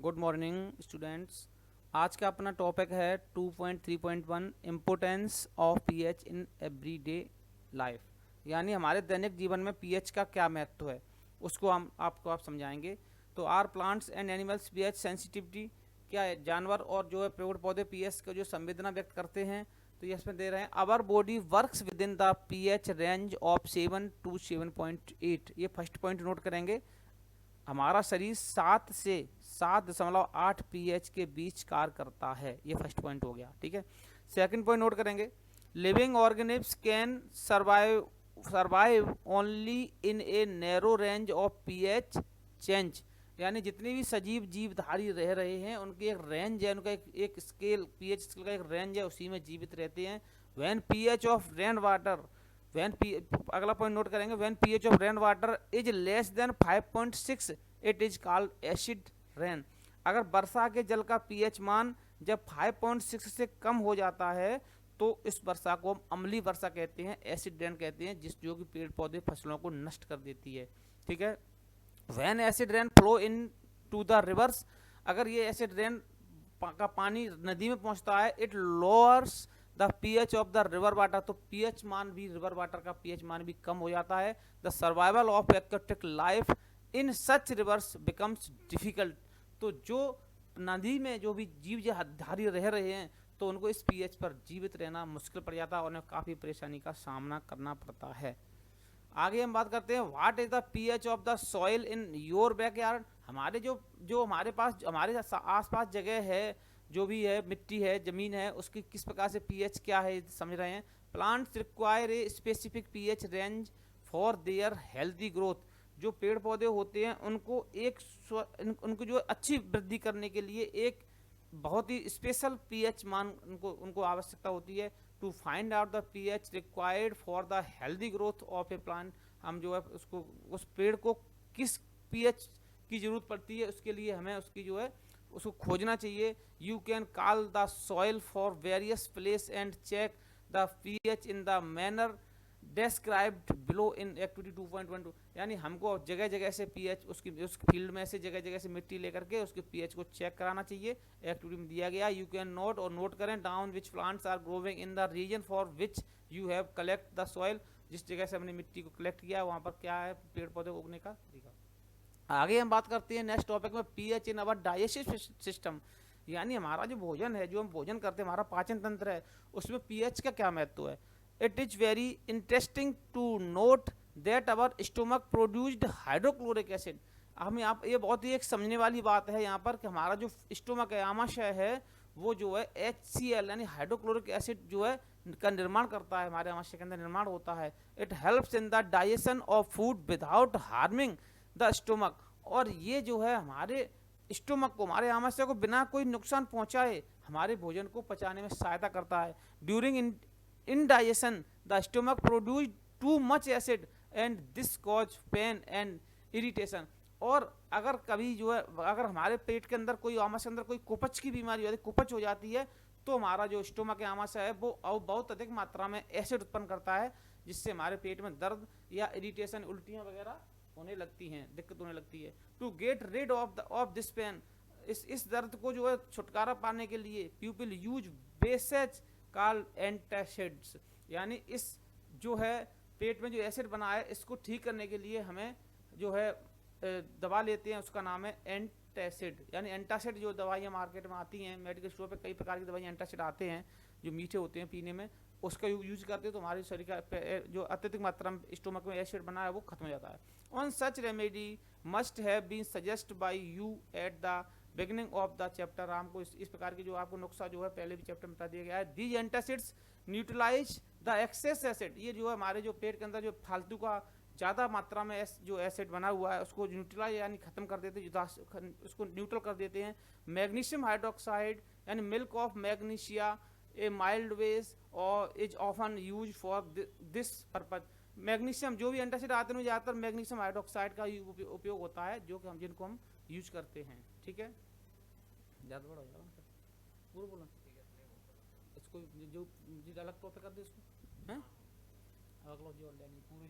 Good morning students. आज का अपना टॉपिक है 2.3.1 importance of pH in everyday life, यानी हमारे दैनिक जीवन में पीएच का क्या महत्व है उसको हम आपको समझाएंगे। तो are plants and animals pH sensitivity, क्या है जानवर और जो है पेड़ पौधे पीएच का जो संवेदना व्यक्त करते हैं। तो ये इसमें दे रहे हैं our body works within the pH range of 7 to 7.8। ये फर्स्ट पॉइंट नोट करेंगे। हमारा शरीर 7 से 7.8 पीएच के बीच कार्य करता है। ये फर्स्ट पॉइंट हो गया, ठीक है। सेकंड पॉइंट नोट करेंगे, living organisms can survive only in a narrow range of pH change, यानी जितने भी सजीव जीवधारी रह रहे हैं उनकी एक रेंज है, उनका एक स्केल पीएच स्केल का एक रेंज है, उसी में जीवित रहते हैं। When pH of rain water अगला पॉइंट नोट करेंगे, when pH of rain water is less than 5.6 it is called acid rain. अगर वर्षा के जल का पीएच मान जब 5.6 से कम हो जाता है तो इस वर्षा को हम अम्लीय वर्षा कहते हैं, एसिड रेन कहते हैं, जो कि पेड़ पौधे फसलों को नष्ट कर देती है, ठीक है। When acid rain flow into the rivers, अगर ये एसिड रेन का पानी नदी में पहुंचता है, it lowers the pH of the river water, तो पीएच मान भी रिवर वाटर का पीएच मान भी कम हो जाता है। The survival of aquatic life in such reverse becomes difficult, तो जो नदी में जो भी जीव धारी रह रहे हैं तो उनको इस पीएच पर जीवित रहना मुश्किल पड़ जाता है और उन्हें काफ़ी परेशानी का सामना करना पड़ता है। आगे हम बात करते हैं, what is the pH of the soil in your backyard. हमारे जो जो हमारे पास हमारे आसपास जगह है, जो भी है मिट्टी है ज़मीन है, उसकी किस प्रकार से पीएच क्या है समझ रहे हैं। Plants require a specific pH range for their healthy growth, जो पेड़ पौधे होते हैं उनको उनको जो अच्छी वृद्धि करने के लिए एक बहुत ही स्पेशल पीएच मान उनको आवश्यकता होती है। To find out the pH required for the healthy growth of a plant, हम जो है उसको उस पेड़ को किस पीएच की जरूरत पड़ती है उसके लिए हमें उसकी जो है उसको खोजना चाहिए। You can call the soil for various place and check the pH in the manner described below in activity 2.12, यानी हमको जगह जगह से पीएच उस फील्ड में से जगह जगह से मिट्टी लेकर के उसके पीएच को चेक कराना चाहिए, एक्टिविटी में दिया गया। यू कैन नोट और नोट करें down which plants are growing in the region for which you have collect the soil, जिस जगह से हमने मिट्टी को कलेक्ट किया वहाँ पर क्या है पेड़ पौधे उगने का तरीका। आगे हम बात करते हैं नेक्स्ट टॉपिक में, पीएच इन अवर डाइजेस्टिव सिस्टम, यानी हमारा जो भोजन है, जो हम भोजन करते हैं, हमारा पाचन तंत्र है, उसमें पीएच का क्या महत्व है। It is very interesting to note that our stomach produced hydrochloric acid. हम यहाँ ये बहुत ही एक समझने वाली बात है यहाँ पर कि हमारा जो स्टोमक है, आमाशय है, वो जो है HCl यानी हाइड्रोक्लोरिक एसिड जो है का निर्माण करता है, हमारे आमाशय के अंदर निर्माण होता है। It helps in the digestion of food without harming the stomach, और ये जो है हमारे स्टोमक को, हमारे आमाशय को बिना कोई नुकसान पहुंचाए हमारे भोजन को पचाने में सहायता करता है। During indigestion the stomach produce too much acid and this cause pain and irritation, और अगर कभी जो है अगर हमारे पेट के अंदर कोई आमाशय के अंदर कोई कुपच की बीमारी होती है, कुपच हो जाती है, तो हमारा जो स्टोमक आमाशय है वो बहुत अधिक मात्रा में एसिड उत्पन्न करता है, जिससे हमारे पेट में दर्द या इरिटेशन, उल्टियाँ वगैरह होने लगती हैं, दिक्कत होने लगती है। To get rid of this pain, इस दर्द को जो है छुटकारा पाने के लिए people use bases called antacids, यानी इस जो है पेट में जो एसिड बना है इसको ठीक करने के लिए हमें जो है दवा लेते हैं, उसका नाम है एंटासिड। यानी एंटासिड जो दवाइयाँ मार्केट में आती हैं, मेडिकल स्टोर पे कई प्रकार की दवाइयाँ एंटासिड आते हैं जो मीठे होते हैं पीने में, उसका यूज करते हैं तो हमारे शरीर का जो अत्यधिक मात्रा में स्टोमक में एसिड बना है वो खत्म हो जाता है। On such remedy must have been suggest by you at the beginning of the chapter, हमको इस प्रकार की जो आपको नुस्खा जो है पहले भी चैप्टर में बता दिया गया है। These antacids neutralise the excess acid, ये जो है हमारे जो पेट के अंदर जो फालतू का ज़्यादा मात्रा में जो एसिड बना हुआ है उसको न्यूट्रलाइज यानी खत्म कर देते हैं, उसको न्यूट्रल कर देते हैं। मैग्नीशियम हाइड्रोक्साइड यानी milk of magnesia a mild base और is often use for this purpose. Magnesium जो भी एंटासिड आते हैं ज़्यादातर मैग्नीशियम हाइड्रोक्साइड का उपयोग होता है, जो कि हम जिनको हम यूज करते हैं, ठीक है। ज़्यादा बड़ा हो जाएगा पूरा बोला इसको जो अलग टॉपिक कर दे इसको हैं अगला जो पूरे